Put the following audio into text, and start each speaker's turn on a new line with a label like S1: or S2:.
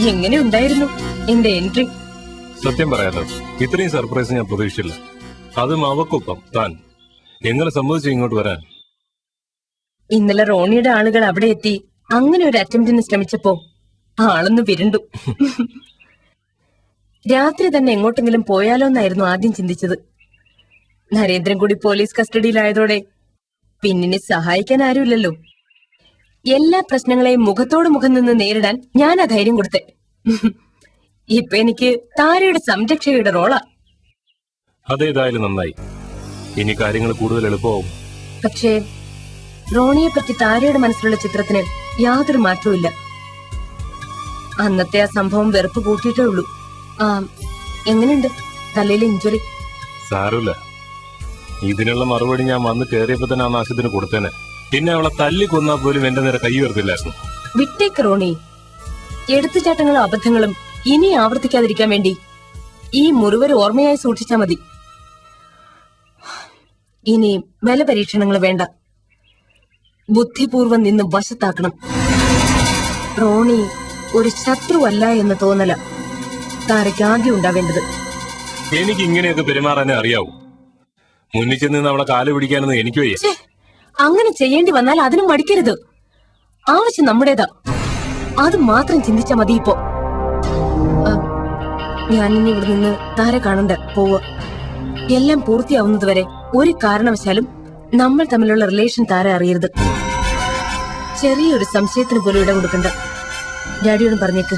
S1: എങ്ങനെ ഉണ്ടായിരുന്നു എന്റെ എൻട്രി?
S2: സത്യം പറയാലോ, ഇത്രയും സർപ്രൈസ് ഞാൻ പ്രതീക്ഷിച്ചില്ല. അതും അവക്കൊപ്പം താൻ എങ്ങനെ സമ്മതിച്ചു ഇങ്ങോട്ട് വരാൻ?
S1: ഇന്നലെ റോണിയുടെ ആളുകൾ അവിടെ എത്തി അങ്ങനെ ഒരു അറ്റംപ്റ്റിന് ശ്രമിച്ചപ്പോ ആളൊന്ന് വിരണ്ടു. രാത്രി തന്നെ എങ്ങോട്ടെങ്കിലും പോയാലോ എന്നായിരുന്നു ആദ്യം ചിന്തിച്ചത്. നരേന്ദ്രൻ കൂടി പോലീസ് കസ്റ്റഡിയിലായതോടെ പിന്നിനെ സഹായിക്കാൻ ആരുമില്ലല്ലോ. എല്ലാ പ്രശ്നങ്ങളെയും മുഖത്തോട് മുഖം നിന്ന് നേരിടാൻ ഞാൻ ആ ധൈര്യം കൊടുത്തെ. ഇപ്പൊ എനിക്ക് താരയുടെ സംരക്ഷകയുടെ റോളാ.
S2: അതേതായാലും നന്നായി. ഇനി കാര്യങ്ങൾ കൂടുതൽ എളുപ്പമാവും.
S1: പക്ഷേ റോണിയെ പറ്റി താരയുടെ മനസ്സിലുള്ള ചിത്രത്തിന് യാതൊരു മാറ്റവും. അന്നത്തെ ആ സംഭവം വെറുപ്പ് കൂട്ടിയിട്ടേ ഉള്ളൂ. എങ്ങനെയുണ്ട് തലയിലെ ഇഞ്ചുറി?
S2: സാരമില്ല. ഇതിനുള്ള മറുപടി ഞാൻ വന്ന് കയറിയപ്പോ തന്നെ ആ നാശത്തിന് കൊടുത്തേനെ. പിന്നെ അവളെ തല്ലി കൊന്നാ പോലും എന്റെ നേരെ കൈ ഉയർത്തില്ലായിരുന്നു.
S1: വിട്ടേക്ക് റോണി. എടുത്തുചാട്ടങ്ങളും അബദ്ധങ്ങളും ഇനി ആവർത്തിക്കാതിരിക്കാൻ വേണ്ടി ഈ മുറിവൊരു ഓർമ്മയായി സൂക്ഷിച്ചാ മതി. ഇനി ബലപരീക്ഷണങ്ങൾ വേണ്ട. ബുദ്ധിപൂർവം നിന്ന് വശത്താക്കണം. റോണി ഒരു ശത്രുവല്ല എന്ന് തോന്നല താരയ്ക്ക് ആദ്യം ഉണ്ടാവേണ്ടത്.
S2: എനിക്ക് ഇങ്ങനെയൊക്കെ പെരുമാറാനേ അറിയാവൂ. മുന്നിൽ ചെന്ന് അവളെ കാല് പിടിക്കാനൊന്നും എനിക്ക് വയ്യ.
S1: അങ്ങനെ ചെയ്യേണ്ടി വന്നാൽ അതിനും മടിക്കരുത്. ആവശ്യം നമ്മുടേതാ. അത് മാത്രം ചിന്തിച്ചാ മതി. ഇപ്പോ ഞാനിനി ഇവിടെ നിന്ന് താര കാണണ്ട, പോവുക. എല്ലാം പൂർത്തിയാവുന്നതുവരെ ഒരു കാരണവശാലും നമ്മൾ തമ്മിലുള്ള റിലേഷൻ താര അറിയരുത്. ചെറിയൊരു സംശയത്തിന് പോലും ഇടം കൊടുക്കണ്ട. ഡാഡിയോടും പറഞ്ഞേക്ക്.